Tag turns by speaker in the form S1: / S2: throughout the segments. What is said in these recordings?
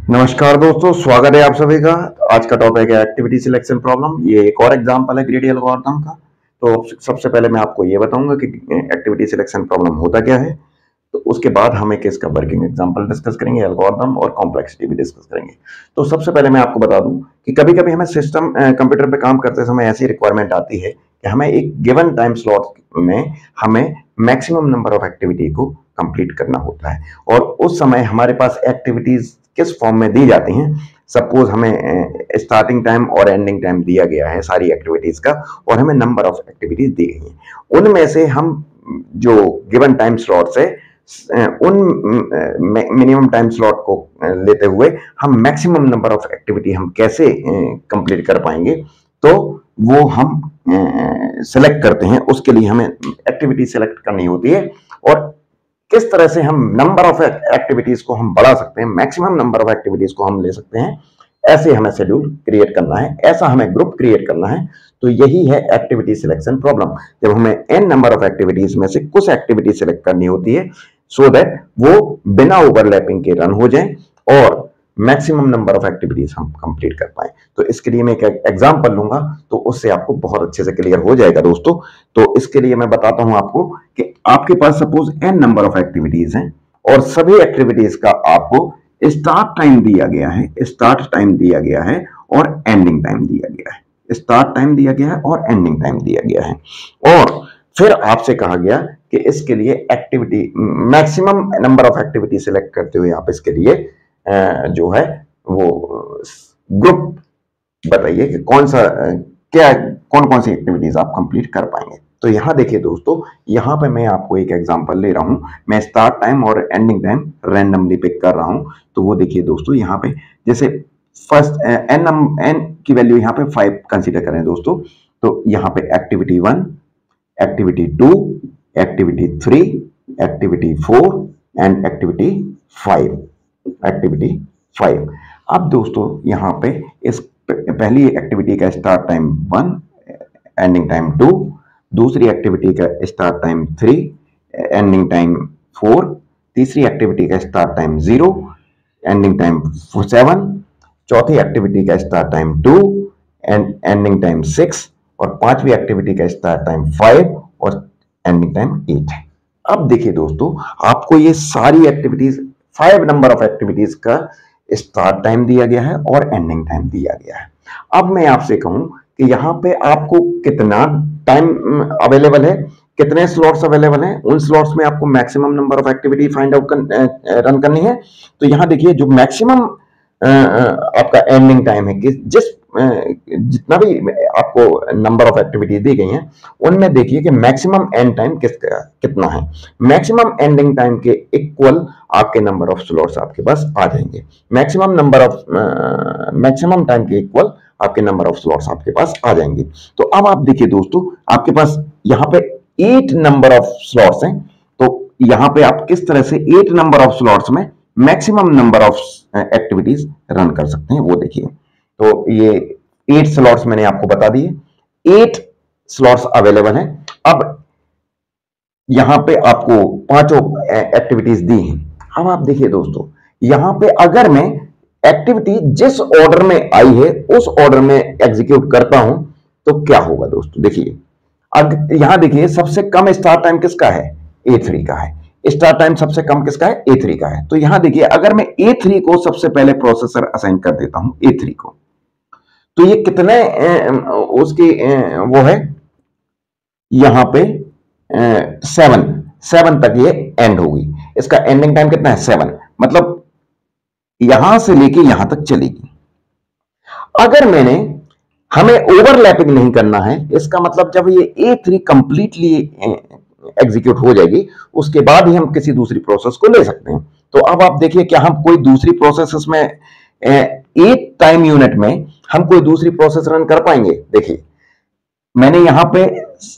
S1: नमस्कार दोस्तों, स्वागत है आप सभी का। आज का टॉपिक है एक्टिविटी सिलेक्शन प्रॉब्लम। ये एक और एग्जांपल है ग्रीडी एल्गोरिथम का। तो सबसे पहले मैं आपको ये बताऊंगा कि एक्टिविटी सिलेक्शन प्रॉब्लम होता क्या है। तो उसके बाद हम एक इसका वर्किंग एग्जांपल डिस्कस करेंगे, एल्गोरिथम और कॉम्प्लेक्सिटी भी डिस्कस करेंगे। तो सबसे पहले मैं आपको बता दूं कि कभी कभी हमें सिस्टम कंप्यूटर पे काम करते समय ऐसी रिक्वायरमेंट आती है कि हमें एक गिवन टाइम स्लॉट में हमें मैक्सिमम नंबर ऑफ एक्टिविटी को कंप्लीट करना होता है। और उस समय हमारे पास एक्टिविटीज किस फॉर्म में दी जाती हैं। सपोज हमें स्टार्टिंग टाइम और एंडिंग टाइम दिया गया है सारी एक्टिविटीज का, और हमें नंबर ऑफ एक्टिविटीज दी गई हैं। उनमें से हम जो गिवन टाइम स्लॉट से उन मिनिमम टाइम स्लॉट को लेते हुए हम मैक्सिमम नंबर ऑफ एक्टिविटी हम कैसे कंप्लीट कर पाएंगे, तो वो हम सेलेक्ट करते हैं। उसके लिए हमें एक्टिविटी सेलेक्ट करनी होती है और किस तरह से हम नंबर ऑफ एक्टिविटीज को हम बढ़ा सकते हैं, मैक्सिमम नंबर ऑफ एक्टिविटीज को हम ले सकते हैं। ऐसे हमें शेड्यूल क्रिएट करना है, ऐसा हमें ग्रुप क्रिएट करना है। तो यही है एक्टिविटी सिलेक्शन प्रॉब्लम। जब हमें एन नंबर ऑफ एक्टिविटीज में से कुछ एक्टिविटी सिलेक्ट करनी होती है सो दैट वो बिना ओवरलैपिंग के रन हो जाए और मैक्सिमम नंबर ऑफ एक्टिविटीज हम कंप्लीट कर पाए। तो इसके लिए मैं एक एग्जांपल लूंगा तो उससे आपको बहुत अच्छे से क्लियर हो जाएगा दोस्तों। तो इसके लिए मैं बताता हूं आपको कि आपके पास suppose an number of activities हैं और सभी एक्टिविटीज का आपको स्टार्ट टाइम दिया गया है, स्टार्ट टाइम दिया गया है और एंडिंग टाइम दिया गया है। स्टार्ट टाइम दिया गया है और एंडिंग टाइम दिया गया है। और फिर आपसे कहा गया कि इसके लिए activity maximum number of activity select करते हुए आप इसके लिए जो है वो ग्रुप बताइए कि कौन सा कौन कौन सी एक्टिविटीज आप कंप्लीट कर पाएंगे। तो यहां देखिए दोस्तों, यहां पे मैं आपको एक एग्जांपल ले रहा हूं। मैं स्टार्ट टाइम और एंडिंग टाइम रैंडमली पिक कर रहा हूं। तो वो देखिए दोस्तों, यहां पे जैसे फर्स्ट एन की वैल्यू यहां पे 5 कंसीडर करें दोस्तों। तो यहां पे activity 1, activity 2, activity 3, activity 4 and activity 5। Activity 5। अब दोस्तों यहां पे इस पहली एक्टिविटी का स्टार्ट टाइम 1, एंडिंग टाइम 2, दूसरी एक्टिविटी का स्टार्ट टाइम 3, एंडिंग टाइम 4, तीसरी एक्टिविटी का स्टार्ट टाइम 0, एंडिंग टाइम 7, चौथी एक्टिविटी का start time 2 and ending time 6, और पांचवी एक्टिविटी का स्टार्ट टाइम 5 और एंडिंग टाइम 8 है। अब देखिए दोस्तों, आपको ये सारी एक्टिविटीज 5 नंबर ऑफ एक्टिविटीज का स्टार्ट टाइम दिया गया है और एंडिंग टाइम दिया गया है। अब मैं आपसे कहूं कि यहाँ पे आपको कितना टाइम अवेलेबल है, कितने स्लॉट्स अवेलेबल हैं, उन स्लॉट्स में आपको maximum number of activity find out run करनी है। तो यहाँ देखिए जो मैक्सिमम आपका एंडिंग टाइम है कि जितना भी आपको नंबर ऑफ एक्टिविटी दी गई हैं उनमें देखिए कि मैक्सिमम एंड टाइम कितना है। मैक्सिमम एंडिंग टाइम के इक्वल आपके नंबर ऑफ स्लॉट्स आपके पास आ जाएंगे। मैक्सिमम टाइम के इक्वल आपके नंबर ऑफ स्लॉट्स आपके पास आ जाएंगे। तो अब आप देखिए दोस्तों, आपके पास यहाँ पे 8 नंबर ऑफ स्लॉट्स हैं। तो यहाँ पे आप किस तरह से 8 नंबर ऑफ स्लॉट्स में maximum number of activities run कर सकते हैं वो देखिए। तो ये 8 स्लॉट्स मैंने आपको बता दिए, 8 स्लॉट्स अवेलेबल हैं। अब यहां पे आपको पांचों एक्टिविटीज दी हैं। अब आप देखिए दोस्तों, यहां पे अगर मैं एक्टिविटी जिस ऑर्डर में आई है उस ऑर्डर में एग्जीक्यूट करता हूं तो क्या होगा दोस्तों। देखिए अब यहां देखिए सबसे कम स्टार्ट टाइम किसका है, A3 का है। स्टार्ट टाइम सबसे कम किसका है, A3 का है। तो यहां देखिए अगर मैं A3 को सबसे पहले प्रोसेसर असाइन कर देता हूं, A3 को, तो ये कितने उसकी वो है यहां पे 7 तक ये एंड होगी। इसका एंडिंग टाइम कितना है, 7, मतलब यहां से लेके यहां तक चलेगी। अगर हमें ओवरलैपिंग नहीं करना है, इसका मतलब जब ये A3 कंप्लीटली एग्जीक्यूट हो जाएगी उसके बाद ही हम किसी दूसरी प्रोसेस को ले सकते हैं। तो अब आप देखिए क्या हम कोई दूसरी प्रोसेस में एक टाइम यूनिट में हम कोई दूसरी प्रोसेस रन कर पाएंगे। देखिए मैंने यहां पे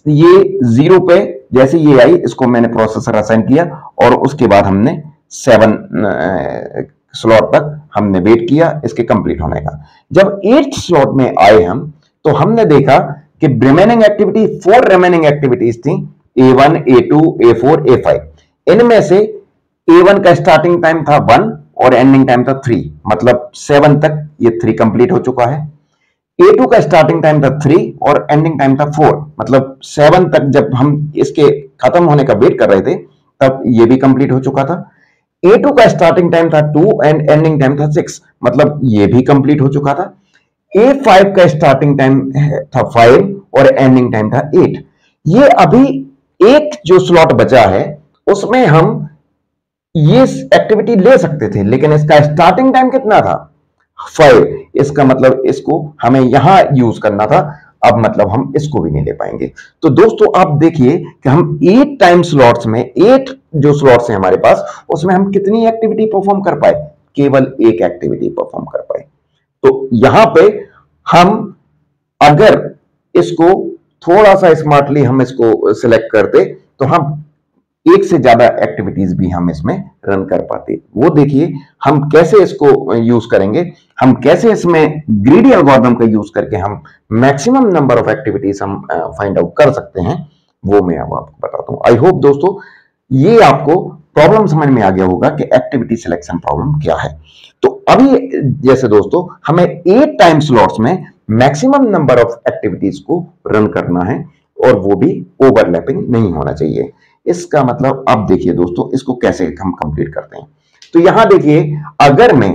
S1: ये 0 पे जैसे ये आई, इसको मैंने प्रोसेसर असाइन किया और उसके बाद हमने 7 स्लॉट तक हमने वेट किया इसके कंप्लीट होने का। जब 8 स्लॉट में आए हम तो हमने देखा कि रिमेनिंग एक्टिविटी 4 रिमेनिंग एक्टिविटीज थी, A1, A2, A4, A5। इनमें से A1 का स्टार्टिंग टाइम था 1 और एंडिंग टाइम था 3, मतलब 7 तक ये 3 कंप्लीट हो चुका है। A2 का स्टार्टिंग टाइम था 3 और एंडिंग टाइम था 4, मतलब 7 तक जब हम इसके खत्म होने का वेट कर रहे थे तब ये भी कंप्लीट हो चुका था। A2 का स्टार्टिंग टाइम था 2 एंड एंडिंग टाइम था 6, मतलब ये भी कंप्लीट हो चुका था। A5 का स्टार्टिंग टाइम था 5 और एंडिंग टाइम था 8। ये अभी एक जो स्लॉट बचा है उसमें हम ये एक्टिविटी ले सकते थे, लेकिन इसका स्टार्टिंग टाइम कितना था? 5। इसका मतलब इसको हमें यहां यूज करना था, अब मतलब हम इसको भी नहीं ले पाएंगे। तो दोस्तों आप देखिए कि हम 8 टाइम स्लॉट्स में 8 जो स्लॉट्स हैं हमारे पास, उसमें हम कितनी एक्टिविटी परफॉर्म कर पाए? केवल एक एक्टिविटी परफॉर्म कर पाए। तो यहां पे हम अगर इसको थोड़ा सा स्मार्टली हम इसको सिलेक्ट करते तो हम एक से ज्यादा एक्टिविटीज भी हम इसमें रन कर पाते। वो देखिए हम कैसे इसको यूज करेंगे, हम कैसे इसमें ग्रीडी एल्गोरिथम का यूज करके हम मैक्सिमम नंबर ऑफ एक्टिविटीज हम फाइंड आउट कर सकते हैं, वो मैं अब आपको बताता हूं। आई होप दोस्तों ये आपको प्रॉब्लम समझ में आ गया होगा कि एक्टिविटी सिलेक्शन प्रॉब्लम क्या है। तो अभी जैसे दोस्तों हमें 8 टाइम स्लॉट्स में मैक्सिमम नंबर ऑफ एक्टिविटीज को रन करना है और वो भी ओवरलैपिंग नहीं होना चाहिए। इसका मतलब अब देखिए दोस्तों इसको कैसे हम कंप्लीट करते हैं। तो यहां देखिए अगर मैं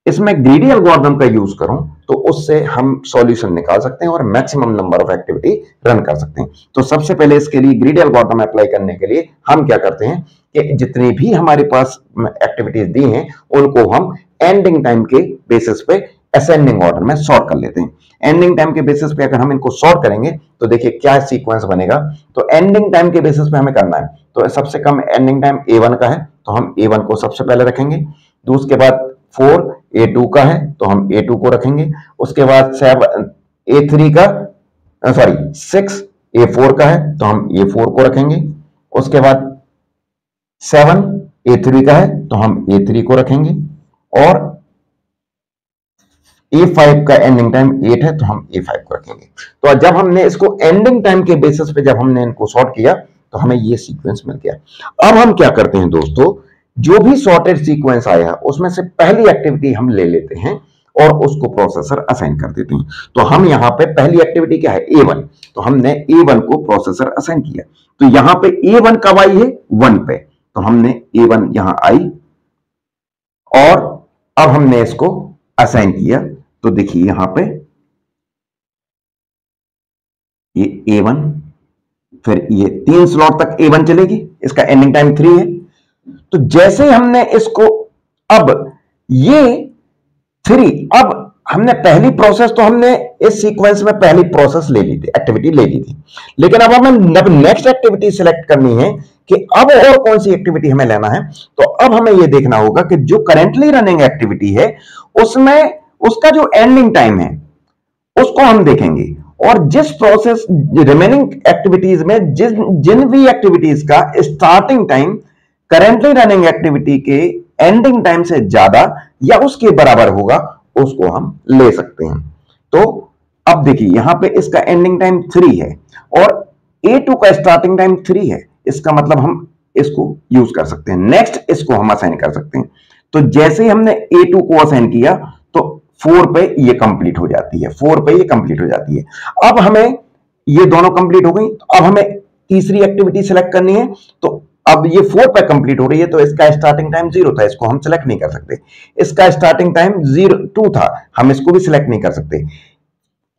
S1: इसमें ग्रीडी एल्गोरिथम का यूज करूं तो उससे हम सॉल्यूशन निकाल सकते हैं और maximum number of activity run कर सकते हैं। तो सबसे पहले इसके लिए ग्रीडी एल्गोरिथम अप्लाई करने के लिए हम क्या करते हैं कि जितनी भी हमारे पास एक्टिविटीज दी हैं उनको हम एंडिंग टाइम के बेसिस पे असेंडिंग ऑर्डर में सॉर्ट कर लेते हैं। एंडिंग टाइम के बेसिस पे अगर हम इनको सॉर्ट करेंगे तो देखिए क्या सीक्वेंस बनेगा। तो एंडिंग टाइम के बेसिस पे हमें करना है, तो सबसे कम एंडिंग टाइम A1 का है तो हम A1 को सबसे पहले रखेंगे। तो उसके बाद 4 A2 का है तो हम A2 को रखेंगे। उसके बाद 7 A3 का, सॉरी 6 A4 का है तो हम A4 को रखेंगे। उसके बाद 7 A3 का है तो हम A3 को रखेंगे और A5 का एंडिंग टाइम 8 है तो हम A5 को रखेंगे। तो जब हमने इसको एंडिंग टाइम के बेसिस पे जब हमने इनको सॉर्ट किया तो हमें ये सीक्वेंस मिल गया। अब हम क्या करते हैं दोस्तों, जो भी सॉर्टेड सीक्वेंस आया उसमें से पहली एक्टिविटी हम ले लेते हैं और उसको प्रोसेसर असाइन कर देते हैं। तो हम यहां पे पहली एक्टिविटी क्या है? A1, तो हमने A1 को प्रोसेसर असाइन किया। तो यहां पे A1 कब आई है? 1 पे, तो हमने A1 यहां आई और अब हमने इसको असाइन किया। तो देखिए यहां पे ये A1, फिर ये 3 स्लॉट तक A1 चलेगी, इसका एंडिंग टाइम 3 है। तो जैसे हमने इसको, अब ये 3, अब हमने पहली प्रोसेस तो हमने इस सीक्वेंस में पहली प्रोसेस ले ली थी, एक्टिविटी ले ली थी, लेकिन अब हमें नेक्स्ट एक्टिविटी सिलेक्ट करनी है कि अब और कौन सी एक्टिविटी हमें लेना है। तो अब हमें यह देखना होगा कि जो करेंटली रनिंग एक्टिविटी है उसमें उसका जो एंडिंग टाइम है उसको हम देखेंगे, और जिस प्रोसेस रिमेनिंग एक्टिविटीज में जिन भी एक्टिविटीज का starting time currently running activity के एंडिंग टाइम से ज्यादा या उसके बराबर होगा उसको हम ले सकते हैं। तो अब देखिए यहां पे इसका एंडिंग टाइम 3 है और A2 का स्टार्टिंग टाइम 3 है, इसका मतलब हम इसको यूज कर सकते हैं। नेक्स्ट इसको हम असाइन कर सकते हैं। तो जैसे ही हमने A2 को असाइन किया तो 4 पे ये कंप्लीट हो जाती है, 4 पे ये कंप्लीट हो जाती है। अब हमें ये दोनों कंप्लीट हो गई, तो अब हमें तीसरी एक्टिविटी सेलेक्ट करनी है। तो अब ये 4 पे कंप्लीट हो रही है तो इसका स्टार्टिंग टाइम 0 था, इसको हम सिलेक्ट नहीं कर सकते। इसका स्टार्टिंग टाइम 2 था, हम इसको भी सिलेक्ट नहीं कर सकते।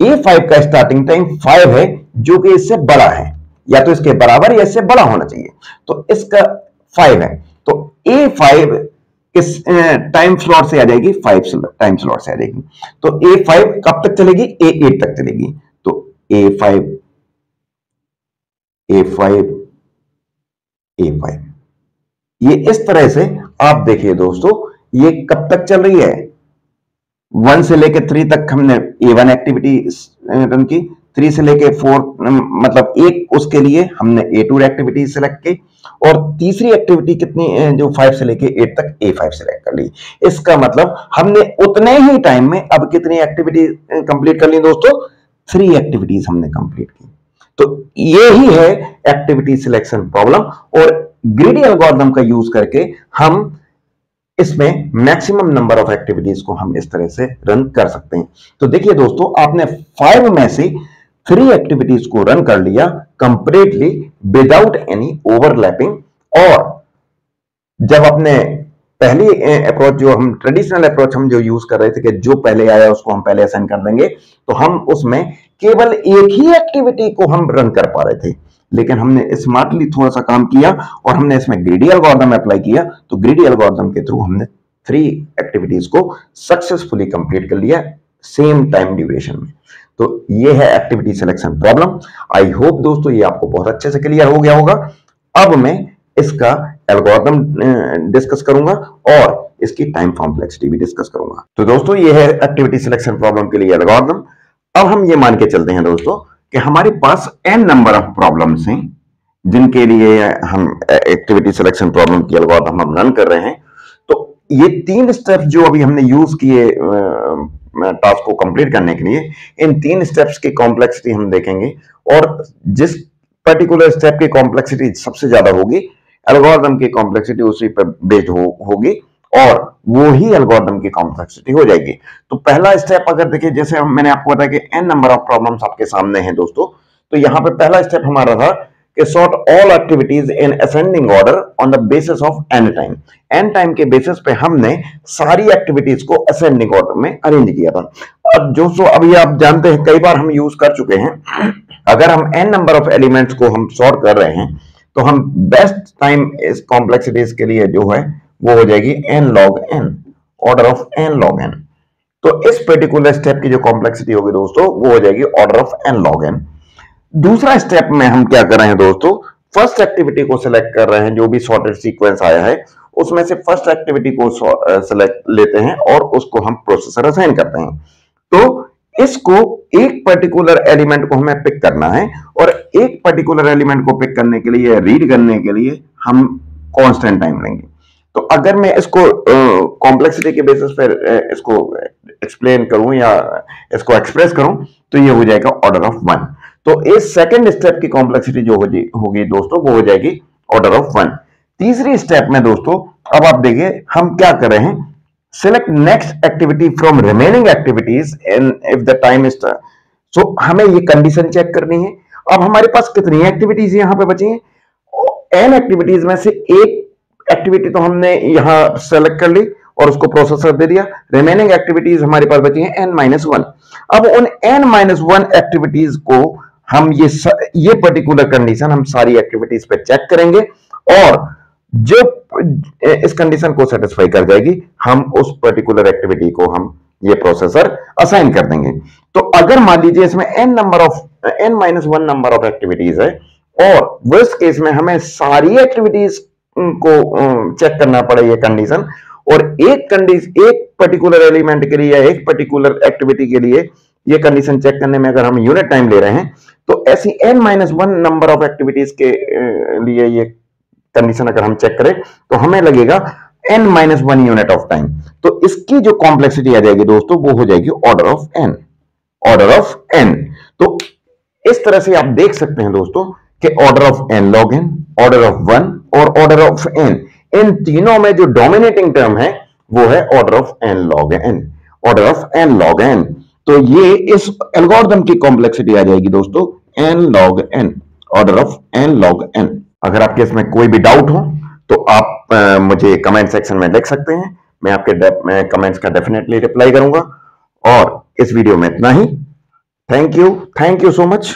S1: A5 का स्टार्टिंग टाइम 5 है जो कि इससे बड़ा है, या तो इसके बराबर या इससे बड़ा होना चाहिए। तो इसका 5 है, तो A5 किस टाइम स्लॉट से आ जाएगी? 5 टाइम स्लॉट से आ जाएगी। तो A5 कब तक चलेगी? A8 तक चलेगी। तो A5 A5 A5, ये इस तरह से आप देखिए दोस्तों ये कब तक चल रही है? 1 से लेके 3 तक हमने A1 एक्टिविटी रन की, 3 से लेके 4 मतलब एक उसके लिए हमने A2 एक्टिविटी सेलेक्ट की, और तीसरी एक्टिविटी कितनी जो 5 से लेके 8 तक A5 सेलेक्ट कर ली। इसका मतलब हमने उतने ही टाइम में अब कितनी एक्टिविटी कंप्लीट कर ली दोस्तों? 3 एक्टिविटीज हमने कंप्लीट की। तो ये ही है एक्टिविटी सिलेक्शन प्रॉब्लम, और ग्रीडी एल्गोरिथम का यूज करके हम इसमें मैक्सिमम नंबर ऑफ एक्टिविटीज को हम इस तरह से रन कर सकते हैं। तो देखिए दोस्तों, आपने 5 में से 3 एक्टिविटीज को रन कर लिया कंप्लीटली विदाउट एनी ओवरलैपिंग। और जब अपने पहली अप्रोच, जो हम ट्रेडिशनल अप्रोच हम जो यूज कर रहे थे कि जो पहले आया उसको हम पहले असाइन कर देंगे, तो हम उसमें केवल एक ही एक्टिविटी को हम रन कर पा रहे थे। लेकिन हमने स्मार्टली थोड़ा सा काम किया और हमने इसमें ग्रीडी एल्गोरिथम अप्लाई किया। तो ग्रीडी एल्गोरिथम के थ्रू हमने 3 एक्टिविटीज को सक्सेसफुली कंप्लीट कर लिया सेम टाइम ड्यूरेशन में। तो ये है activity selection problem. I hope दोस्तों ये आपको बहुत अच्छे से क्लियर हो गया होगा। अब मैं इसका एल्गोरिथम डिस्कस करूंगा और इसकी टाइम कॉम्प्लेक्सिटी भी डिस्कस करूंगा। तो दोस्तों ये है एक्टिविटी सिलेक्शन प्रॉब्लम के लिए एल्गोरिथम। अब हम ये मान के चलते हैं दोस्तों कि हमारे पास n नंबर ऑफ प्रॉब्लम्स हैं जिनके लिए हम एक्टिविटी सिलेक्शन प्रॉब्लम की एल्गोरिथम हम रन कर रहे हैं। तो ये 3 स्टेप्स जो अभी हमने यूज किए टास्क को कंप्लीट करने के लिए, इन 3 स्टेप्स की कॉम्प्लेक्सिटी हम देखेंगे और जिस पर्टिकुलर स्टेप की कॉम्प्लेक्सिटी सबसे ज्यादा होगी, एल्गोरिथम की कॉम्प्लेक्सिटी उसी पर बेस्ड होगी और वो ही एल्गोरिथम की कॉम्प्लेक्सिटी हो जाएगी। तो पहला स्टेप अगर देखिए, जैसे मैंने आपको बताया कि n नंबर ऑफ प्रॉब्लम्स आपके सामने हैं दोस्तों, तो यहाँ पे पहला स्टेप हमारा था कि sort all activities in ascending order on the basis of n time. n time के बेसिस पे हमने सारी एक्टिविटीज को असेंडिंग ऑर्डर में अरेंज किया था। अब जो अभी आप जानते हैं, कई बार हम यूज कर चुके हैं, अगर हम n नंबर ऑफ एलिमेंट्स को हम सॉर्ट कर रहे हैं तो हम बेस्ट टाइम इस कॉम्प्लेक्सिटीज के लिए जो है वो हो जाएगी n log n, order of n log n। तो इस पर्टिकुलर स्टेप की जो कॉम्प्लेक्सिटी होगी दोस्तों वो हो जाएगी order of n log n। दूसरा स्टेप में हम क्या कर रहे हैं दोस्तों, फर्स्ट एक्टिविटी को सिलेक्ट कर रहे हैं, जो भी सॉर्टेड सीक्वेंस आया है उसमें से फर्स्ट एक्टिविटी को सिलेक्ट लेते हैं और उसको हम प्रोसेसर असाइन करते हैं। तो इसको एक पर्टिकुलर एलिमेंट को हमें पिक करना है और एक पर्टिकुलर एलिमेंट को पिक करने के लिए, रीड करने के लिए हम कांस्टेंट टाइम लेंगे। तो अगर मैं इसको कॉम्प्लेक्सिटी के बेसिस पर इसको एक्सप्लेन करूं या इसको एक्सप्रेस करूं तो ये हो जाएगा ऑर्डर ऑफ 1। तो इस सेकंड स्टेप की कॉम्प्लेक्सिटी जो होगी दोस्तों वो हो जाएगी ऑर्डर ऑफ 1। तीसरी स्टेप में दोस्तों अब आप देखिए हम क्या कर रहे हैं, select next activity from remaining activities and if the time is so हमें ये कंडीशन चेक करनी है। अब हमारे पास कितनी एक्टिविटीज यहां पे बची हैं, n एक्टिविटीज में से एक एक्टिविटी तो हमने यहां सेलेक्ट कर ली और उसको प्रोसेसर दे दिया। रिमेनिंग एक्टिविटीज हमारे पास बची हैं n-1। अब उन n-1 एक्टिविटीज को हम ये पर्टिकुलर कंडीशन हम सारी एक्टिविटीज पे चेक करेंगे और जो इस कंडीशन को सेटिस्फाई कर जाएगी हम उस पर्टिकुलर एक्टिविटी को हम ये प्रोसेसर असाइन कर देंगे। तो अगर मान लीजिए इसमें n-1 नंबर ऑफ एक्टिविटीज है और वर्स्ट केस में हमें सारी एक्टिविटीज को चेक करना पड़े ये कंडीशन, और एक पर्टिकुलर एलिमेंट के लिए या एक पर्टिकुलर एक्टिविटी के लिए ये कंडीशन चेक करने में अगर हम यूनिट टाइम ले रहे हैं, तो ऐसी n-1 नंबर ऑफ एक्टिविटीज के लिए ये कंडीशन अगर हम चेक करें तो हमें लगेगा n-1 यूनिट ऑफ टाइम। तो इसकी जो कॉम्प्लेक्सिटी आ जाएगी दोस्तों वो हो जाएगी order of n, order of n। तो इस तरह से आप देख सकते हैं दोस्तों कि order of n log n, order of 1 और ऑर्डर ऑफ n, इन तीनों में जो डोमिनेटिंग टर्म है वो है order of n log n, order of n log n। तो ये इस एल्गोरिथम की कॉम्प्लेक्सिटी आ जाएगी दोस्तों n log n, order of n log n। अगर आपके इसमें कोई भी डाउट हो तो आप मुझे कमेंट सेक्शन में लिख सकते हैं, मैं आपके कमेंट्स का डेफिनेटली रिप्लाई करूंगा। और इस वीडियो में इतना ही। Thank you so much.